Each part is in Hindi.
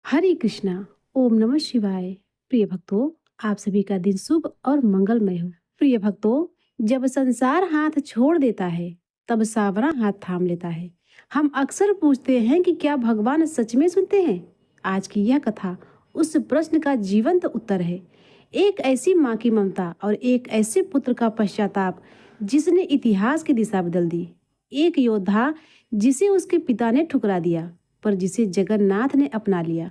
हरे कृष्णा। ओम नमः शिवाय। प्रिय भक्तों, आप सभी का दिन शुभ और मंगलमय हो। प्रिय भक्तों, जब संसार हाथ छोड़ देता है तब सावरा हाथ थाम लेता है। हम अक्सर पूछते हैं कि क्या भगवान सच में सुनते हैं। आज की यह कथा उस प्रश्न का जीवंत उत्तर है। एक ऐसी माँ की ममता और एक ऐसे पुत्र का पश्चाताप जिसने इतिहास की दिशा बदल दी। एक योद्धा जिसे उसके पिता ने ठुकरा दिया, पर जिसे जगन्नाथ ने अपना लिया।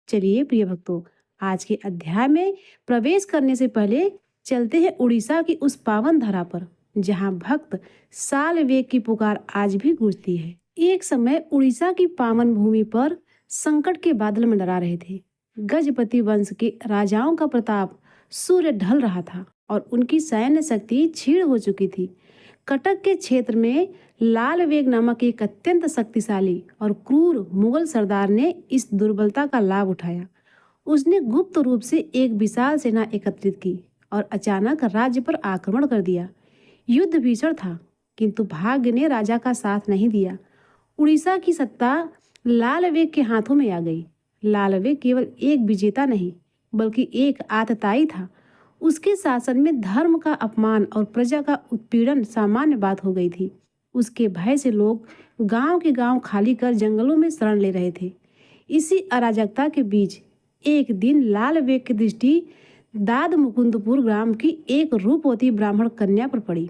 चलिए प्रिय भक्तों, आज के अध्याय में प्रवेश करने से पहले चलते हैं उड़ीसा की उस पावन धरा पर, जहां भक्त साल वेग की पुकार आज भी गूंजती है। एक समय उड़ीसा की पावन भूमि पर संकट के बादल मंडरा रहे थे। गजपति वंश के राजाओं का प्रताप सूर्य ढल रहा था और उनकी सैन्य शक्ति क्षीण हो चुकी थी। कटक के क्षेत्र में लाल वेग नामक एक अत्यंत शक्तिशाली और क्रूर मुगल सरदार ने इस दुर्बलता का लाभ उठाया। उसने गुप्त रूप से एक विशाल सेना एकत्रित की और अचानक राज्य पर आक्रमण कर दिया। युद्ध भीषण था, किंतु भाग्य ने राजा का साथ नहीं दिया। उड़ीसा की सत्ता लाल वेग के हाथों में आ गई। लाल वेग केवल एक विजेता नहीं, बल्कि एक आतताई था। उसके शासन में धर्म का अपमान और प्रजा का उत्पीड़न सामान्य बात हो गई थी। उसके भय से लोग गांव के गांव खाली कर जंगलों में शरण ले रहे थे। इसी अराजकता के बीच एक दिन लाल वेग की दृष्टि दाद मुकुंदपुर ग्राम की एक रूपवती ब्राह्मण कन्या पर पड़ी।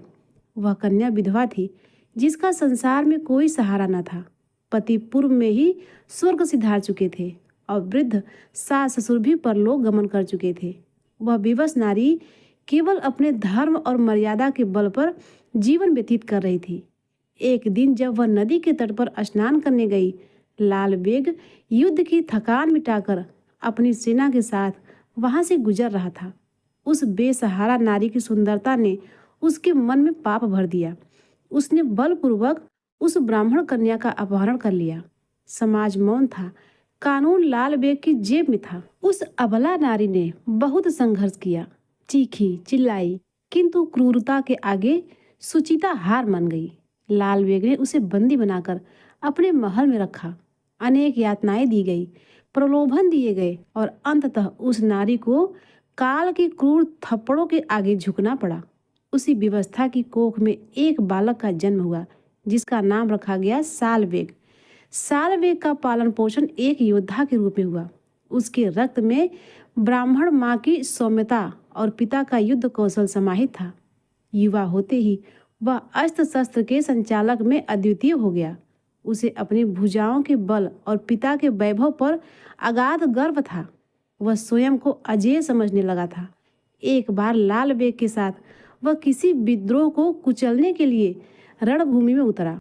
वह कन्या विधवा थी, जिसका संसार में कोई सहारा न था। पति पूर्व में ही स्वर्ग सिधार चुके थे और वृद्ध सास ससुर भी परलोक गमन कर चुके थे। वह विवश नारी केवल अपने धर्म और मर्यादा के बल पर जीवन व्यतीत कर रही थी। एक दिन जब वह नदी के तट पर स्नान करने गई, लाल बेग युद्ध की थकान मिटाकर अपनी सेना के साथ वहां से गुजर रहा था। उस बेसहारा नारी की सुंदरता ने उसके मन में पाप भर दिया। उसने बलपूर्वक उस ब्राह्मण कन्या का अपहरण कर लिया। समाज मौन था, कानून लाल बेग की जेब में था। उस अबला नारी ने बहुत संघर्ष किया, चीखी चिल्लाई, किंतु क्रूरता के आगे सुचिता हार मान गई। लाल बेग ने उसे बंदी बनाकर अपने महल में रखा। अनेक यातनाएं दी गई, प्रलोभन दिए गए और अंततः उस नारी को काल के क्रूर थप्पड़ों के आगे झुकना पड़ा। उसी व्यवस्था की कोख में एक बालक का जन्म हुआ, जिसका नाम रखा गया सालवेग। सालवेग का पालन पोषण एक योद्धा के रूप में हुआ। उसके रक्त में ब्राह्मण माँ की सौम्यता और पिता का युद्ध कौशल समाहित था। युवा होते ही वह अस्त्र शस्त्र के संचालक में अद्वितीय हो गया। उसे अपनी भुजाओं के बल और पिता के वैभव पर अगाध गर्व था। वह स्वयं को अजेय समझने लगा था। एक बार लाल बेग के साथ वह किसी विद्रोह को कुचलने के लिए रणभूमि में उतरा।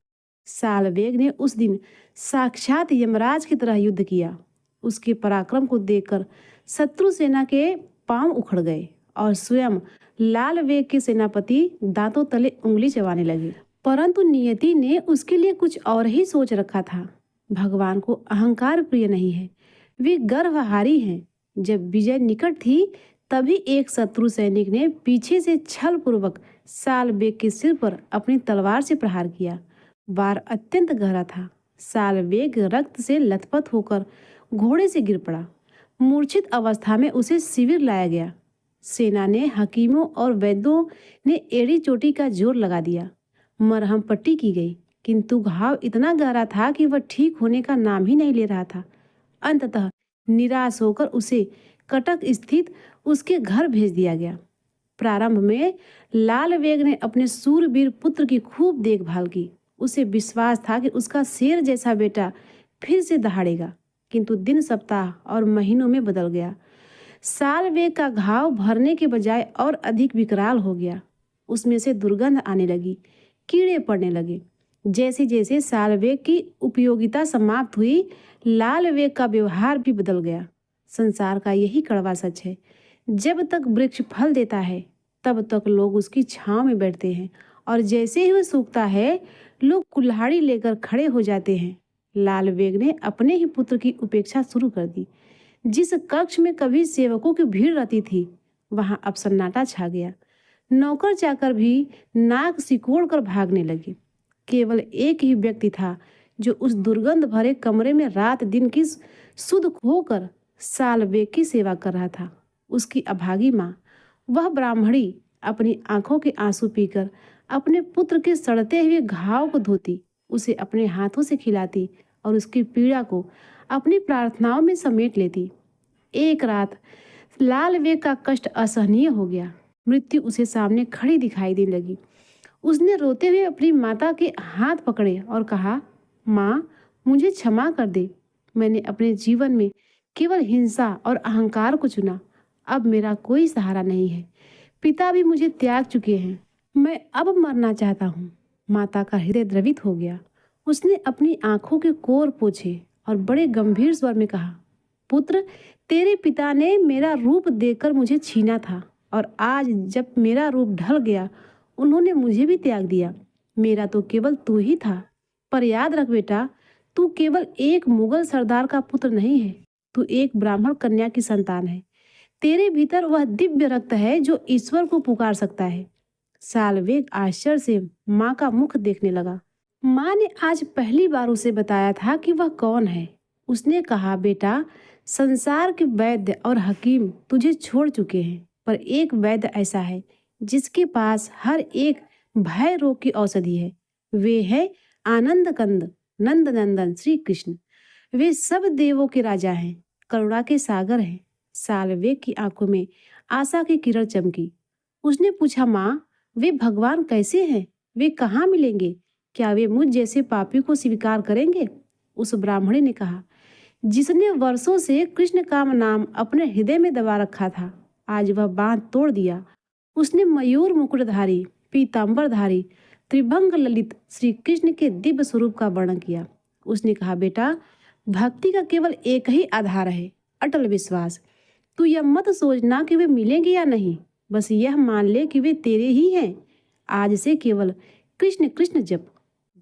सालवेग ने उस दिन साक्षात यमराज की तरह युद्ध किया। उसके पराक्रम को देखकर शत्रु सेना के पांव उखड़ गए और स्वयं लाल वेग के सेनापति दांतों तले उंगली चबाने लगे। परंतु नियति ने उसके लिए कुछ और ही सोच रखा था। भगवान को अहंकार प्रिय नहीं है, वे गर्वहारी हैं। जब विजय निकट थी, तभी एक शत्रु सैनिक ने पीछे से छल पूर्वक सालवेग के सिर पर अपनी तलवार से प्रहार किया। वार अत्यंत गहरा था। सालवेग रक्त से लथपथ होकर घोड़े से गिर पड़ा। मूर्छित अवस्था में उसे शिविर लाया गया। सेना ने, हकीमों और वैद्यों ने एड़ी चोटी का जोर लगा दिया। मरहम पट्टी की गई, किंतु घाव इतना गहरा था कि वह ठीक होने का नाम ही नहीं ले रहा था। अंततः निराश होकर उसे कटक स्थित उसके घर भेज दिया गया। प्रारंभ में लाल वेग ने अपने सूरवीर पुत्र की खूब देखभाल की। उसे विश्वास था कि उसका शेर जैसा बेटा फिर से दहाड़ेगा, किंतु दिन सप्ताह और महीनों में बदल गया। सालवेग का घाव भरने के बजाय और अधिक विकराल हो गया। उसमें से दुर्गंध आने लगी, कीड़े पड़ने लगे। जैसे जैसे सालवेग की उपयोगिता समाप्त हुई, लाल वेग का व्यवहार भी बदल गया। संसार का यही कड़वा सच है, जब तक वृक्ष फल देता है तब तक लोग उसकी छांव में बैठते हैं, और जैसे ही वह सूखता है लोग कुल्हाड़ी लेकर खड़े हो जाते हैं। लाल वेग ने अपने ही पुत्र की उपेक्षा शुरू कर दी। जिस कक्ष में कभी सेवकों की भीड़ रहती थी, वहां अब सन्नाटा छा गया। नौकर चाकर भी नाक सिकोड़ कर भागने लगे। केवल एक ही व्यक्ति था जो उस दुर्गंध भरे कमरे में रात दिन की शुद्ध खोकर सालवेग की सेवा कर रहा था। उसकी अभागी माँ, वह ब्राह्मणी, अपनी आंखों के आंसू पीकर अपने पुत्र के सड़ते हुए घाव को धोती, उसे अपने हाथों से खिलाती और उसकी पीड़ा को अपनी प्रार्थनाओं में समेट लेती। एक रात लालवेग का कष्ट असहनीय हो गया। मृत्यु उसे सामने खड़ी दिखाई देने लगी। उसने रोते हुए अपनी माता के हाथ पकड़े और कहा, माँ, मुझे क्षमा कर दे। मैंने अपने जीवन में केवल हिंसा और अहंकार को चुना। अब मेरा कोई सहारा नहीं है। पिता भी मुझे त्याग चुके हैं। मैं अब मरना चाहता हूँ। माता का हृदय द्रवित हो गया। उसने अपनी आंखों के कोर पोंछे और बड़े गंभीर स्वर में कहा, पुत्र, तेरे पिता ने मेरा रूप देकर मुझे छीना था और आज जब मेरा रूप ढल गया, उन्होंने मुझे भी त्याग दिया। मेरा तो केवल तू ही था। पर याद रख बेटा, तू केवल एक मुगल सरदार का पुत्र नहीं है, तू एक ब्राह्मण कन्या की संतान है। तेरे भीतर वह दिव्य रक्त है जो ईश्वर को पुकार सकता है। सालवेग आश्चर्य से माँ का मुख देखने लगा। माँ ने आज पहली बार उसे बताया था कि वह कौन है। उसने कहा, बेटा, संसार के वैद्य और हकीम तुझे छोड़ चुके हैं, पर एक वैद्य ऐसा है जिसके पास हर एक भय रोग की औषधि है। वे है आनंद कंद नंद नंदन श्री कृष्ण। वे सब देवों के राजा हैं, करुणा के सागर हैं। सालवेग की आंखों में आशा की किरण चमकी। उसने पूछा, माँ, वे भगवान कैसे हैं? वे कहाँ मिलेंगे? क्या वे मुझ जैसे पापी को स्वीकार करेंगे? उस ब्राह्मणी ने कहा, जिसने वर्षों से कृष्ण का नाम अपने हृदय में दबा रखा था, आज वह बांध तोड़ दिया। उसने मयूर मुकुटधारी, पीतांबरधारी, त्रिभंग ललित श्री कृष्ण के दिव्य स्वरूप का वर्णन किया। उसने कहा, बेटा, भक्ति का केवल एक ही आधार है, अटल विश्वास। तू यह मत सोचना कि वे मिलेंगे या नहीं, बस यह मान ले कि वे तेरे ही हैं। आज से केवल कृष्ण कृष्ण जप।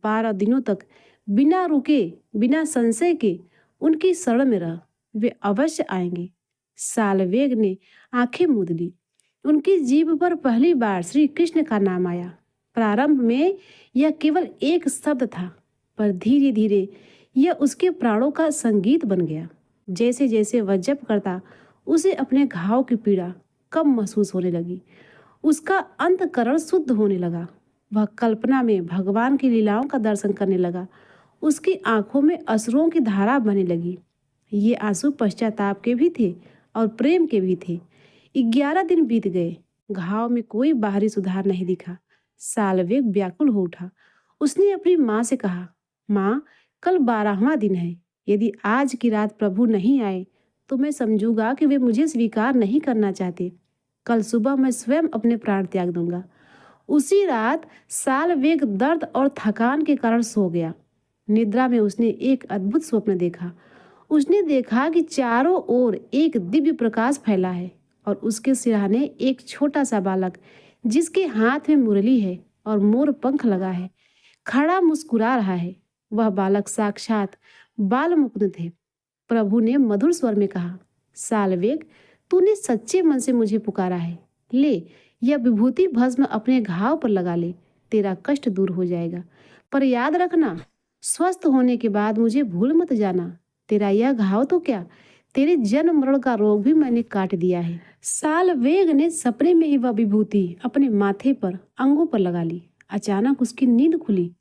12 दिनों तक बिना रुके, बिना संशय के उनकी शरण में रह, वे अवश्य आएंगे। सालवेग ने आंखें मूंद ली। उनकी जीभ पर पहली बार श्री कृष्ण का नाम आया। प्रारंभ में यह केवल एक शब्द था, पर धीरे धीरे यह उसके प्राणों का संगीत बन गया। जैसे जैसे वह जप करता, उसे अपने घाव की पीड़ा कम महसूस होने लगी। उसका अंतःकरण शुद्ध होने लगा। वह कल्पना में भगवान की लीलाओं का दर्शन करने लगा। उसकी आंखों में अश्रुओं की धारा बहने लगी। ये आंसू पश्चाताप के भी थे और प्रेम के भी थे। 11 दिन बीत गए। घाव में कोई बाहरी सुधार नहीं दिखा। सालवेग व्याकुल हो उठा। उसने अपनी माँ से कहा, माँ, कल 12वां दिन है। यदि आज की रात प्रभु नहीं आए तो मैं समझूंगा कि वे मुझे स्वीकार नहीं करना चाहते। कल सुबह मैं स्वयं अपने प्राण त्याग दूंगा। उसी रात सालवेग दर्द और थकान के कारण सो गया। निद्रा में उसने एक अद्भुत स्वप्न देखा। उसने देखा कि चारों ओर एक दिव्य प्रकाश फैला है और उसके सिरहाने एक छोटा सा बालक, जिसके हाथ में मुरली है और मोर पंख लगा है, खड़ा मुस्कुरा रहा है। वह बालक साक्षात बाल मुकुंद थे। प्रभु ने मधुर स्वर में कहा, सालवेग, तूने सच्चे मन से मुझे पुकारा है। ले, यह विभूति भस्म अपने घाव पर लगा ले, तेरा कष्ट दूर हो जाएगा। पर याद रखना, स्वस्थ होने के बाद मुझे भूल मत जाना। तेरा यह घाव तो क्या, तेरे जन्म मरण का रोग भी मैंने काट दिया है। सालवेग ने सपने में ही वह विभूति अपने माथे पर, अंगों पर लगा ली। अचानक उसकी नींद खुली।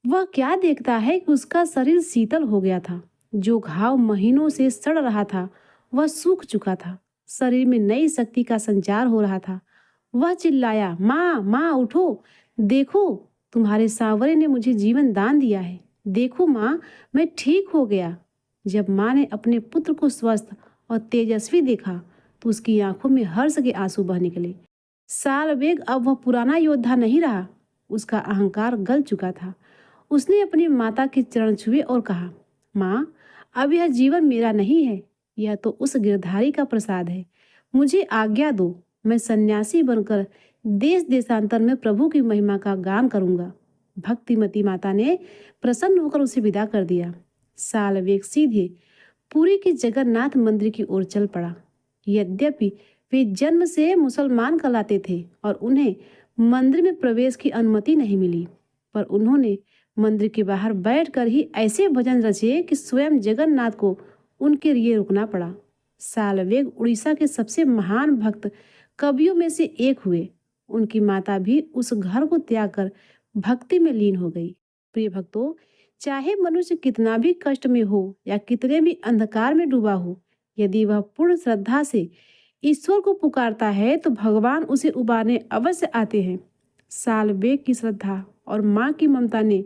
वह क्या देखता है कि उसका शरीर शीतल हो गया था। जो घाव महीनों से सड़ रहा था, वह सूख चुका था। शरीर में नई शक्ति का संचार हो रहा था। वह चिल्लाया, माँ, माँ, उठो, देखो, तुम्हारे सांवरे ने मुझे जीवन दान दिया है। देखो माँ, मैं ठीक हो गया। जब माँ ने अपने पुत्र को स्वस्थ और तेजस्वी देखा तो उसकी आंखों में हर्ष के आंसू बह निकले। सालवेग अब वह पुराना योद्धा नहीं रहा। उसका अहंकार गल चुका था। उसने अपनी माता के चरण छुए और कहा, माँ, अब यह जीवन मेरा नहीं है, यह तो उस गिरधारी का प्रसाद है। मुझे आज्ञा दो, मैं सन्यासी बनकर देश देशांतर में प्रभु की महिमा का गान करूंगा। भक्तिमती माता ने प्रसन्न होकर उसे विदा कर दिया। सालवेग सीधे पुरी के जगन्नाथ मंदिर की ओर चल पड़ा। यद्यपि वे जन्म से मुसलमान कहलाते थे और उन्हें मंदिर में प्रवेश की अनुमति नहीं मिली, पर उन्होंने मंदिर के बाहर बैठकर ही ऐसे भजन रचे कि स्वयं जगन्नाथ को उनके लिए रुकना पड़ा। सालवेग उड़ीसा के सबसे महान भक्त कवियों में से एक हुए। उनकी माता भी उस घर को त्याग कर भक्ति में लीन हो गई। प्रिय भक्तों, चाहे मनुष्य कितना भी कष्ट में हो या कितने भी अंधकार में डूबा हो, यदि वह पूर्ण श्रद्धा से ईश्वर को पुकारता है तो भगवान उसे उबारने अवश्य आते हैं। सालवेग की श्रद्धा और माँ की ममता ने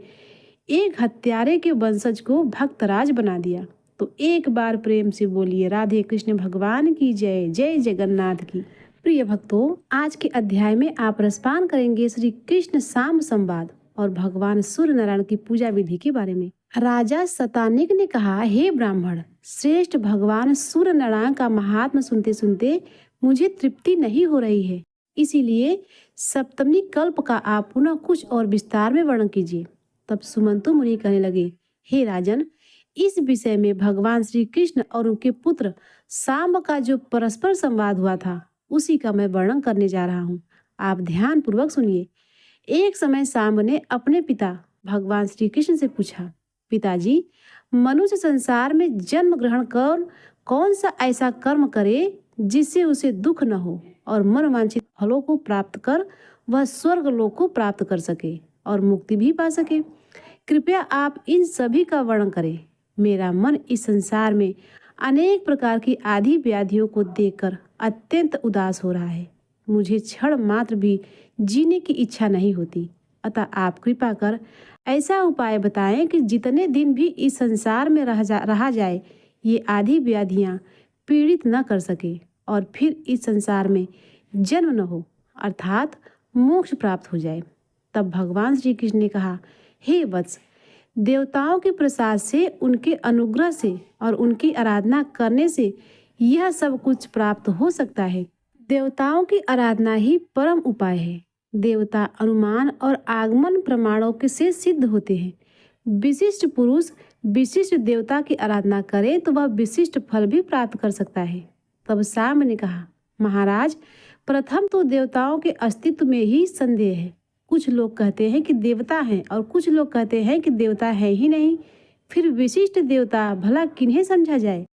एक हत्यारे के वंशज को भक्तराज बना दिया। तो एक बार प्रेम से बोलिए राधे कृष्ण भगवान की जय, जय जगन्नाथ की। प्रिय भक्तों, आज के अध्याय में आप रसपान करेंगे श्री कृष्ण शाम संवाद और भगवान सूर्य नारायण की पूजा विधि के बारे में। राजा शतानिक ने कहा, हे ब्राह्मण श्रेष्ठ, भगवान सूर्य नारायण का महात्मा सुनते सुनते मुझे तृप्ति नहीं हो रही है, इसीलिए सप्तमी कल्प का आप पुनः कुछ और विस्तार में वर्णन कीजिए। तब सुमंतु मुनि कहने लगे, हे राजन, इस विषय में भगवान श्री कृष्ण और उनके पुत्र सांब का जो परस्पर संवाद हुआ था उसी का मैं वर्णन करने जा रहा हूँ। आप ध्यान पूर्वक सुनिए। एक समय सांब ने अपने पिता भगवान श्री कृष्ण से पूछा, पिताजी, मनुष्य संसार में जन्म ग्रहण कर कौन सा ऐसा कर्म करे जिससे उसे दुख न हो और मनोवांछित फलों को प्राप्त कर वह स्वर्ग लोक को प्राप्त कर सके और मुक्ति भी पा सके। कृपया आप इन सभी का वर्णन करें। मेरा मन इस संसार में अनेक प्रकार की आदि व्याधियों को देखकर अत्यंत उदास हो रहा है। मुझे क्षण मात्र भी जीने की इच्छा नहीं होती। अतः आप कृपा कर ऐसा उपाय बताएं कि जितने दिन भी इस संसार में रहा जाए ये आदि व्याधियाँ पीड़ित न कर सके और फिर इस संसार में जन्म न हो, अर्थात मोक्ष प्राप्त हो जाए। तब भगवान श्री कृष्ण ने कहा, हे वत्स, देवताओं के प्रसाद से, उनके अनुग्रह से और उनकी आराधना करने से यह सब कुछ प्राप्त हो सकता है। देवताओं की आराधना ही परम उपाय है। देवता अनुमान और आगमन प्रमाणों के से सिद्ध होते हैं। विशिष्ट पुरुष विशिष्ट देवता की आराधना करे तो वह विशिष्ट फल भी प्राप्त कर सकता है। तब सांब ने कहा, महाराज, प्रथम तो देवताओं के अस्तित्व में ही संदेह है। कुछ लोग कहते हैं कि देवता हैं और कुछ लोग कहते हैं कि देवता है ही नहीं। फिर विशिष्ट देवता भला किन्हें समझा जाए।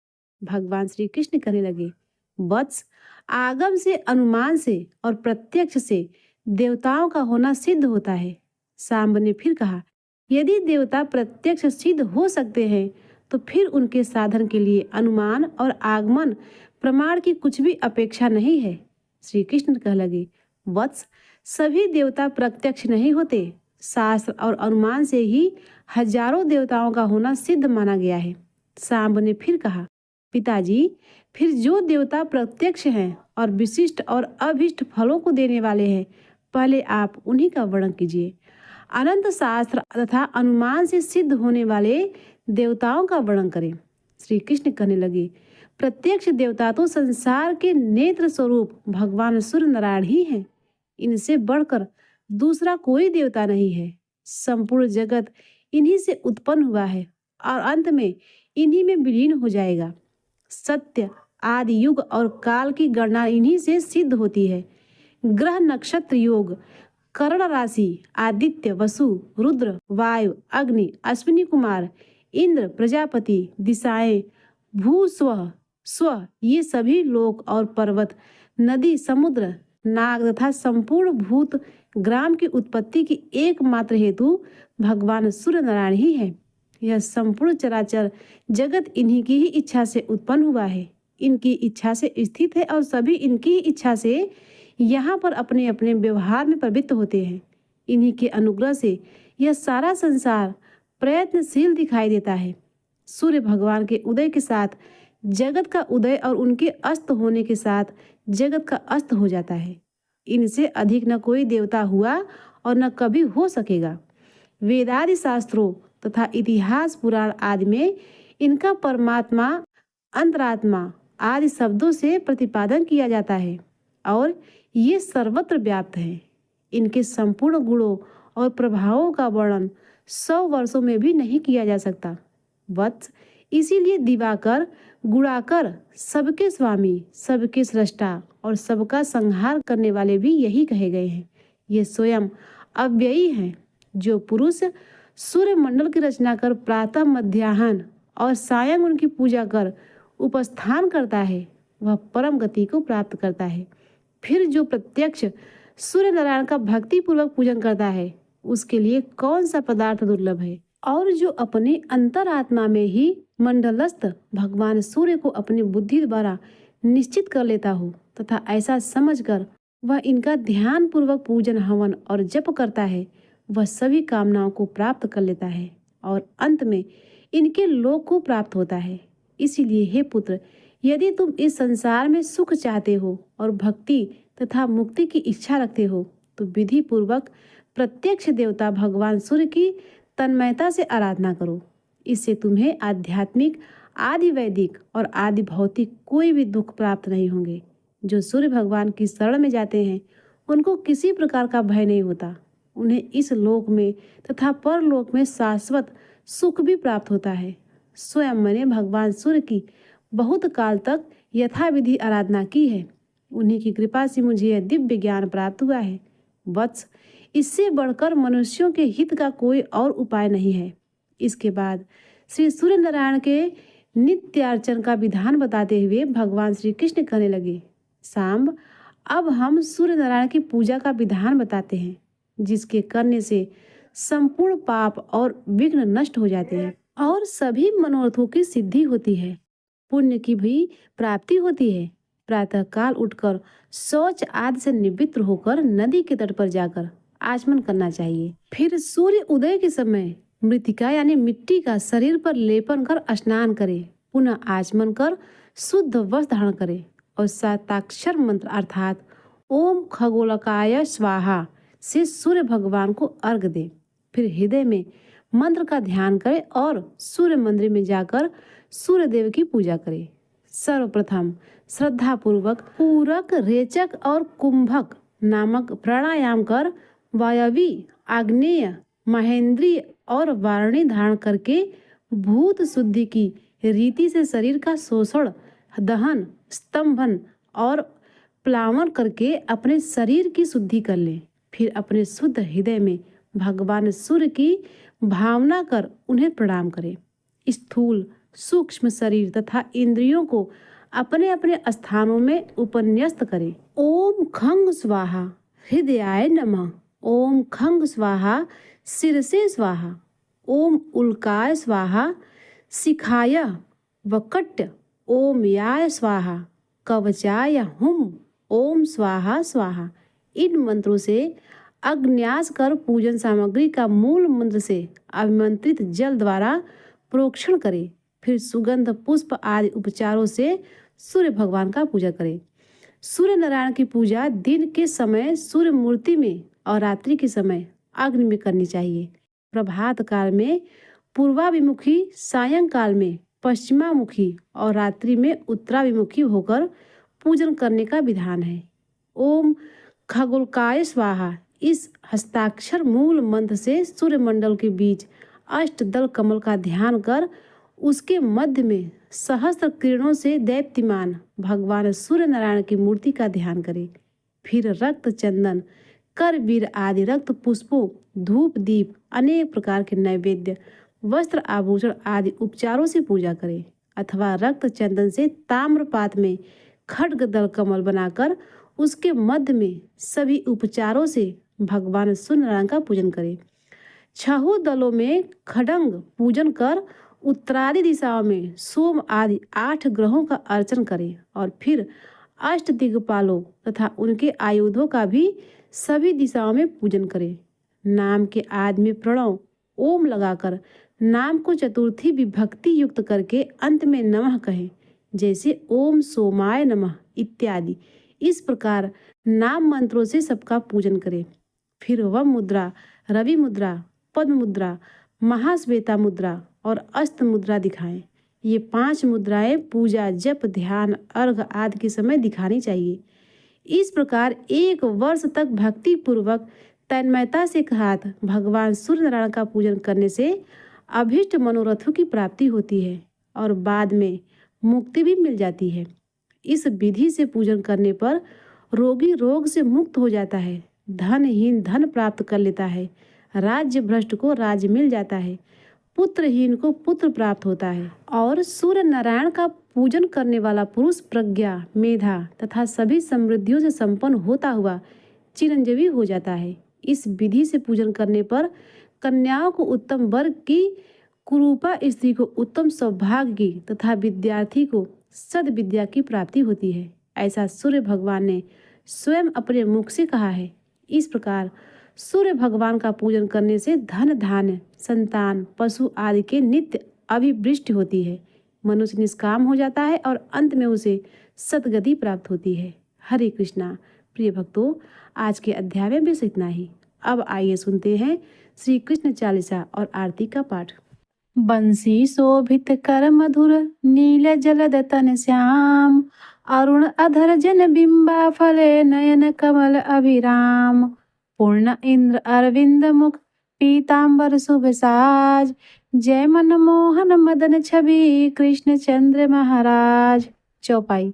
भगवान श्री कृष्ण कहने लगे, वत्स, आगम से, अनुमान से और प्रत्यक्ष से देवताओं का होना सिद्ध होता है। सांब ने फिर कहा, यदि देवता प्रत्यक्ष सिद्ध हो सकते हैं तो फिर उनके साधन के लिए अनुमान और आगमन प्रमाण की कुछ भी अपेक्षा नहीं है। श्री कृष्ण कह लगे, वत्स, सभी देवता प्रत्यक्ष नहीं होते। शास्त्र और अनुमान से ही हजारों देवताओं का होना सिद्ध माना गया है। सांब ने फिर कहा, पिताजी, फिर जो देवता प्रत्यक्ष हैं और विशिष्ट और अभिष्ट फलों को देने वाले हैं, पहले आप उन्हीं का वर्णन कीजिए। अनंत शास्त्र तथा अनुमान से सिद्ध होने वाले देवताओं का वर्णन करें। श्री कृष्ण कहने लगे, प्रत्यक्ष देवता तो संसार के नेत्र स्वरूप भगवान सूर्य नारायण ही हैं। इनसे बढ़कर दूसरा कोई देवता नहीं है। संपूर्ण जगत इन्हीं से उत्पन्न हुआ है और अंत में इन्हीं में विलीन हो जाएगा। सत्य, आदि युग और काल की गणना इन्हीं से सिद्ध होती है। ग्रह नक्षत्र योग, कर्ण राशि, आदित्य, वसु, रुद्र, वायु, अग्नि, अश्विनी कुमार, इंद्र, प्रजापति, दिशाएं, भू स्व, ये सभी लोक और पर्वत, नदी, समुद्र, नाग तथा संपूर्ण भूत ग्राम की उत्पत्ति की एकमात्र हेतु भगवान सूर्य नारायण ही है। यह संपूर्ण चराचर जगत इन्हीं की ही इच्छा से उत्पन्न हुआ है। इनकी इच्छा से स्थित है और सभी इनकी ही इच्छा से यहाँ पर अपने अपने व्यवहार में प्रवृत्त होते हैं। इन्हीं के अनुग्रह से यह सारा संसार प्रयत्नशील दिखाई देता है। सूर्य भगवान के उदय के साथ जगत का उदय और उनके अस्त होने के साथ जगत का अस्त हो जाता है। इनसे अधिक न कोई देवता हुआ और न कभी हो सकेगा। वेदादि शास्त्रों तथा इतिहास पुराण आदि में इनका परमात्मा, अंतरात्मा आदि शब्दों से प्रतिपादन किया जाता है और ये सर्वत्र व्याप्त हैं। इनके संपूर्ण गुणों और प्रभावों का वर्णन 100 वर्षों में भी नहीं किया जा सकता। वत्स, इसीलिए दिवाकर, गुणाकर, सबके स्वामी, सबके सृष्टा और सबका संहार करने वाले भी यही कहे गए हैं। ये स्वयं अव्ययी हैं। जो पुरुष सूर्य मंडल की रचना कर प्रातः, मध्याह्न और सायं उनकी पूजा कर उपस्थान करता है वह परम गति को प्राप्त करता है। फिर जो प्रत्यक्ष सूर्य नारायण का भक्ति पूर्वक पूजन करता है उसके लिए कौन सा पदार्थ दुर्लभ है। और जो अपने अंतरात्मा में ही मंडलस्थ भगवान सूर्य को अपनी बुद्धि द्वारा निश्चित कर लेता हो तथा ऐसा समझकर वह इनका ध्यान पूर्वक पूजन हवन और जप करता है, वह सभी कामनाओं को प्राप्त कर लेता है और अंत में इनके लोक को प्राप्त होता है। इसीलिए हे पुत्र, यदि तुम इस संसार में सुख चाहते हो और भक्ति तथा मुक्ति की इच्छा रखते हो तो विधि पूर्वक प्रत्यक्ष देवता भगवान सूर्य की तन्मयता से आराधना करो। इससे तुम्हें आध्यात्मिक, आदि वैदिक और आदि भौतिक कोई भी दुख प्राप्त नहीं होंगे। जो सूर्य भगवान की शरण में जाते हैं उनको किसी प्रकार का भय नहीं होता। उन्हें इस लोक में तथा परलोक में शाश्वत सुख भी प्राप्त होता है। स्वयं मैंने भगवान सूर्य की बहुत काल तक यथाविधि आराधना की है। उन्हीं की कृपा से मुझे यह दिव्य ज्ञान प्राप्त हुआ है। वत्स, इससे बढ़कर मनुष्यों के हित का कोई और उपाय नहीं है। इसके बाद श्री सूर्य नारायण के नित्य अर्चन का विधान बताते हुए भगवान श्री कृष्ण कहने लगे, सांब, अब हम सूर्य नारायण की पूजा का विधान बताते हैं जिसके करने से संपूर्ण पाप और विघ्न नष्ट हो जाते हैं और सभी मनोरथों की सिद्धि होती है, पुण्य की भी प्राप्ति होती है। प्रातः काल उठकर शौच आदि से निवृत्त होकर नदी के तट पर जाकर आचमन करना चाहिए। फिर सूर्य उदय के समय मृतिका यानी मिट्टी का शरीर पर लेपन कर स्नान करे, पुनः आचमन कर शुद्ध वस्त्र धारण करे और साताक्षर मंत्र अर्थात ओम खगोलकाय स्वाहा से सूर्य भगवान को अर्घ दे। फिर हृदय में मंत्र का ध्यान करे और सूर्य मंदिर में जाकर सूर्य देव की पूजा करे। सर्वप्रथम श्रद्धा पूर्वक पूरक, रेचक और कुंभक नामक प्राणायाम कर वायवी, आग्नेय, महेंद्रीय और वारणी धारण करके भूत शुद्धि की रीति से शरीर का शोषण, दहन, स्तंभन और प्लावन करके अपने शरीर की शुद्धि कर ले। फिर अपने शुद्ध हृदय में भगवान सूर्य की भावना कर उन्हें प्रणाम करें। स्थूल सूक्ष्म शरीर तथा इंद्रियों को अपने अपने स्थानों में उपन्यस्त करें। ओम खंग स्वाहा हृदयाय नमः, ओम खंग स्वाहा शिरसे स्वाहा, ओम उल्काय स्वाहा शिखाय वकट्य, ओम याय स्वाहा कवचाय हुम, ओम स्वाहा स्वाहा। इन मंत्रों से अग्न्यास कर पूजन सामग्री का मूल मंत्र से अभिमंत्रित जल द्वारा प्रोक्षण करें। फिर सुगंध, पुष्प आदि उपचारों से सूर्य भगवान का पूजा करें। सूर्य नारायण की पूजा दिन के समय सूर्य मूर्ति में और रात्रि के समय अग्नि में करनी चाहिए। प्रभात काल में पूर्वाभिमुखी, सायंकाल में पश्चिमामुखी और रात्रि में उत्तराभिमुखी होकर पूजन करने का विधान है। ओम खगोलकाय स्वाहा इस हस्ताक्षर मूल मंत्र से सूर्य मंडल के बीच अष्टदल कमल का ध्यान कर उसके मध्य में सहस्त्र किरणों से दैप्यमान भगवान सूर्य नारायण की मूर्ति का ध्यान करें। फिर रक्त, चंदन, करवीर आदि रक्त पुष्पों, धूप, दीप, अनेक प्रकार के नैवेद्य, वस्त्र, आभूषण आदि उपचारों से पूजा करें। अथवा रक्त चंदन से ताम्रपात में खड्ग दल कमल बनाकर उसके मध्य में सभी उपचारों से भगवान सूर्य नारायण का पूजन करें। छहों दलों में खड्ग पूजन कर उत्तरादि दिशाओं में सोम आदि 8 ग्रहों का अर्चन करें और फिर अष्ट दिग्पालों तथा उनके आयुधों का भी सभी दिशाओं में पूजन करें। नाम के आदि में प्रणव ओम लगाकर नाम को चतुर्थी विभक्ति युक्त करके अंत में नमः कहें, जैसे ओम सोमाय नमः इत्यादि। इस प्रकार नाम मंत्रों से सबका पूजन करें। फिर वह मुद्रा, रवि मुद्रा, पद्म मुद्रा, महाश्वेता मुद्रा और अस्त मुद्रा दिखाएं। ये 5 मुद्राएं पूजा, जप, ध्यान, अर्घ आदि के समय दिखानी चाहिए। इस प्रकार 1 वर्ष तक भक्ति पूर्वक तन्मयता से साथ भगवान सूर्य नारायण का पूजन करने से अभीष्ट मनोरथों की प्राप्ति होती है और बाद में मुक्ति भी मिल जाती है। इस विधि से पूजन करने पर रोगी रोग से मुक्त हो जाता है, धनहीन धन प्राप्त कर लेता है, राज्य भ्रष्ट को राज्य मिल जाता है, पुत्रहीन को पुत्र प्राप्त होता है और सूर्य नारायण का पूजन करने वाला पुरुष प्रज्ञा, मेधा तथा सभी समृद्धियों से संपन्न होता हुआ चिरंजीवी हो जाता है। इस विधि से पूजन करने पर कन्याओं को उत्तम वर्ग की, कुरूपा स्त्री को उत्तम सौभाग्य की तथा विद्यार्थी को सद्विद्या की प्राप्ति होती है। ऐसा सूर्य भगवान ने स्वयं अपने मुख से कहा है। इस प्रकार सूर्य भगवान का पूजन करने से धन धान्य, संतान, पशु आदि के नित्य अभिवृष्टि होती है। मनुष्य निष्काम हो जाता है और अंत में उसे सद्गति प्राप्त होती है। हरे कृष्णा। प्रिय भक्तों, आज के अध्याय में बस इतना ही। अब आइए सुनते हैं श्री कृष्ण चालीसा और आरती का पाठ। बंसी शोभित कर मधुर, नील जलद तन श्याम, अरुण अधर जन बिंबा फले, नयन कमल अभिराम। पूर्ण इंद्र अरविंद मुख, पीतांबर शुभ साज, जय मनमोहन मदन छवि, कृष्ण चंद्र महाराज। चौपाई।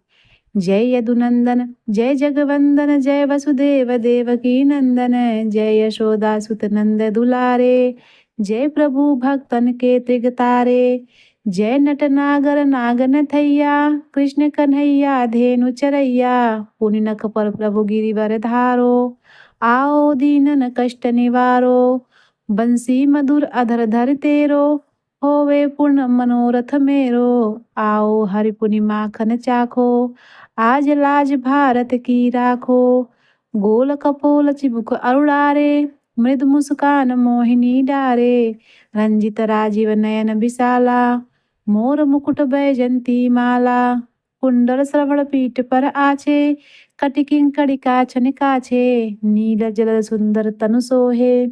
जय यदुनंदन, जय जगवंदन, जय वसुदेव देवकी नंदन, जय यशोदा सुत नंद दुलारे, जय प्रभु भक्तन के त्रिगतारे, जय नट नागर नागन थैया, कृष्ण कन्हैया धेनु चरैया, पुनि नख पर प्रभु गिरिवर धारो, आओ दीनन कष्ट निवारो। बंसी मधुर अधर धर तेरो, होवे पूर्ण मनोरथ मेरो, आओ हरि पुनि माखन चाखो, आज लाज भारत की राखो। गोल कपोल चिबुक अरुणारे, मृदु मुस्कान मोहिनी डारे, रंजित राजीव नयन विशाला, मोर मुकुट बैजंती माला। कुंडल श्रवण पीठ पर आछे, कटिकिं कड़िका छन काछे, नील जल सुंदर तनु सोहे,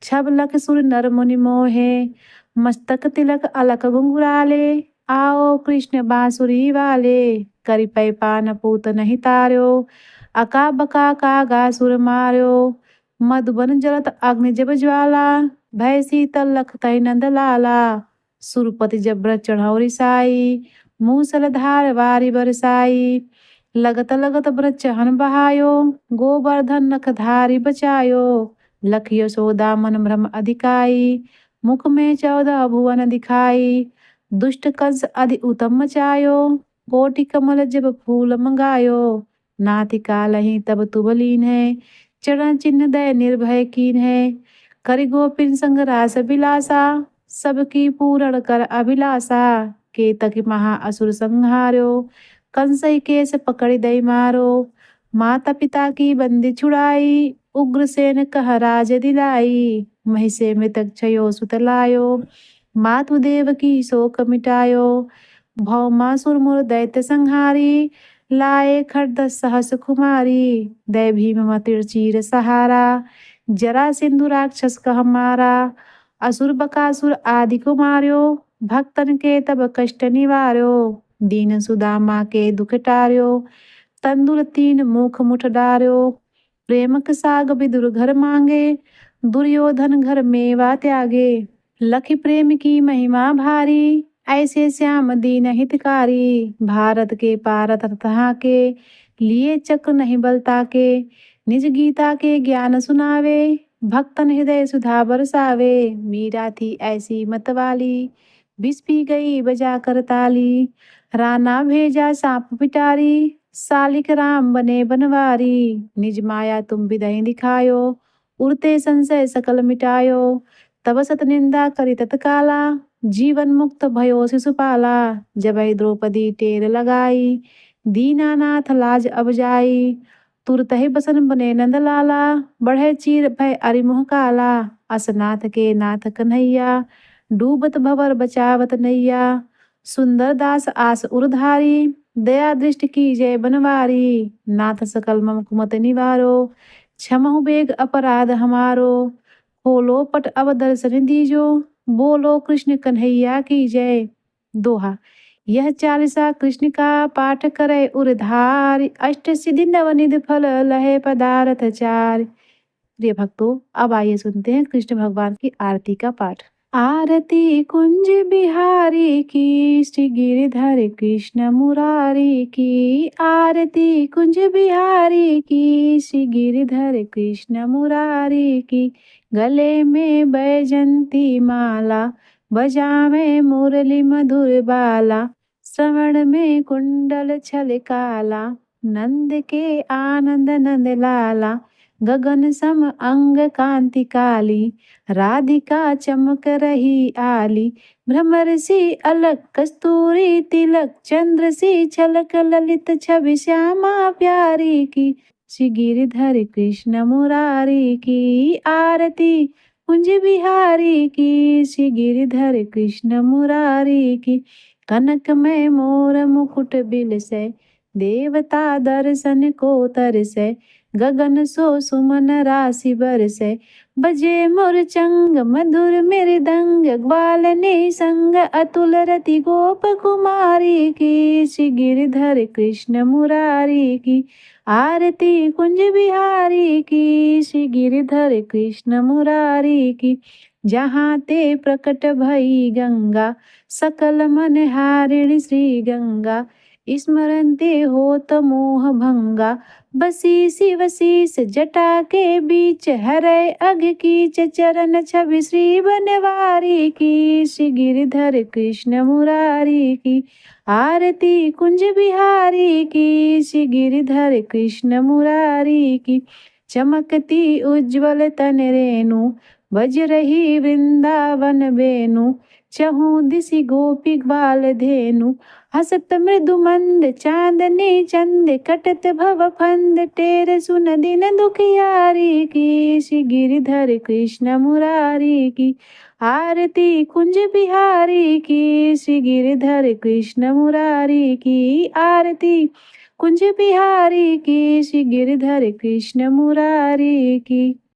छबलक सुर नर मुनि मोहे। मस्तक तिलक अलक घुंघराले, आओ कृष्ण बांसुरी वाले, करि पै पान पूत नहीं तार्यो, अका बका कागा सुर मार्यो। मधुबन जलत अग्नि जब ज्वाला, भय शीतल लख तै नंद लाला। सुरपति जब व्रत चढ़ौरी साई, मूसल धार वारी बरसाई। लगत लगत व्रत चहन बहायो, गोवर्धन नख धारी बचायो। लख यशोदा मन भ्रम अधिकाई, मुख में 14 भुवन दिखाई। दुष्ट कंस अधि उत्तम मचायो, कोटि कमल जब फूल मंगायो। नाथिका लही तब तुबलीन है, चरण चिन्ह दय निर्भय कीन है। करि गोपिन संग रास बिलासा, सबकी पूरण कर अभिलाषा। केतकी महा असुर संहार्यो, कंसई केस पकड़ दई मारो। माता पिता की बंदी छुड़ाई, उग्रसेन कह राज दिलाई। महिषे मृतक छयो सुत लायो, मातुदेव की शोक मिटायो। भौमासुर मुर दैत्य संहारी, लाए खड्ड सहस कुमारी। दय भीम मतिर चीर सहारा, जरा सिंधु राक्षस कह मारा। असुर बकासुर आदि को मार्यो, भक्तन के तब कष्ट निवार्यो। दीन सुदामा के दुख टार्यो, तंदुल तीन मुख मुठ डार्यो। प्रेमक साग विदुर घर मांगे, दुर्योधन घर मेवा त्यागे। लखि प्रेम की महिमा भारी, ऐसे श्याम दीन हितकारी। भारत के पारत तहा के, लिए चक्र नहीं बलता के। निज गीता के ज्ञान सुनावे, भक्तन हृदय सुधा बरसावे। मीरा थी ऐसी मतवाली, विष पी गई बजा कर ताली। राना भेजा सांप पिटारी, सालिक राम बने बनवारी। निज माया तुम विदहि दिखायो, उड़ते संशय सकल मिटायो। तब सत निंदा करी तत्काला, जीवन मुक्त भयो शिशुपाला। जबै द्रौपदी टेर लगाई, दीनानाथ लाज अब जाई। तुरत ही बसन बने नंद लाला, बढ़े चीर भय अरिमुह काला। असनाथ के नाथ कन्हैया, डूबत भवर बचावत नैया। सुंदर दास आस उरधारी, दया दृष्टि की जय बनवारी। नाथ सकल मम कुमत निवारो, क्षमहु बेग अपराध हमारो। खोलो पट अब दर्शन दीजो, बोलो कृष्ण कन्हैया की जय। दोहा। यह चालीसा कृष्ण का पाठ करे उरधारि, अष्ट सिद्धि नवनिधि फल लहे पदारथ चारि। प्रिय भक्तों, अब आइए सुनते हैं कृष्ण भगवान की आरती का पाठ। आरती कुंज बिहारी की, श्री गिरिधर कृष्ण मुरारी की। आरती कुंज बिहारी की, श्री गिरिधर कृष्ण मुरारी की। गले में बैजंती माला, बजावे मुरली मधुर बाला। श्रवण में कुंडल छल काला, नंद के आनंद नंद लाला। गगन सम अंग कांति काली, राधिका चमक रही आली। भ्रमर सी अलक कस्तूरी तिलक, चंद्र सी छलक ललित छवि श्यामा प्यारी की। श्री गिरिधर कृष्ण मुरारी की आरती, कुंज बिहारी की। श्री गिरिधर कृष्ण मुरारी की। कनक में मोर मुकुट बिलसे, देवता दर्शन को तरसे। गगन सो सुमन राशि बरसे, बजे मुरचंग मधुर मृदंग। ग्वालनी संग अतुल रति गोप कुमारी की। श्री गिरिधर कृष्ण मुरारी की आरती, कुंज बिहारी की। श्री गिरिधर कृष्ण मुरारी की। जहाँ ते प्रकट भई गंगा, सकल मन हारिणी श्री गंगा। स्मरन्ते होत मोह भंगा, बसी शिव शीस जटा के बीच। हरै अघ कीच चरण छवि श्री बनवारी की। श्री गिरिधर कृष्ण मुरारी की आरती, कुंज बिहारी की। श्री गिरिधर कृष्ण मुरारी की। चमकती उज्ज्वल तन रेणु, बज रही वृंदावन वेणु। चहु दिशि गोपी ग्वाल धेनु, हसत मृदु मंद चांदनी चंद। कटत भव फंद, टेर सुन दिन दुखियारी की। श्री गिरिधर कृष्ण मुरारी की आरती, कुंज बिहारी की। श्री गिरिधर कृष्ण मुरारी की आरती, कुंज बिहारी की। श्री गिरिधर कृष्ण मुरारी की।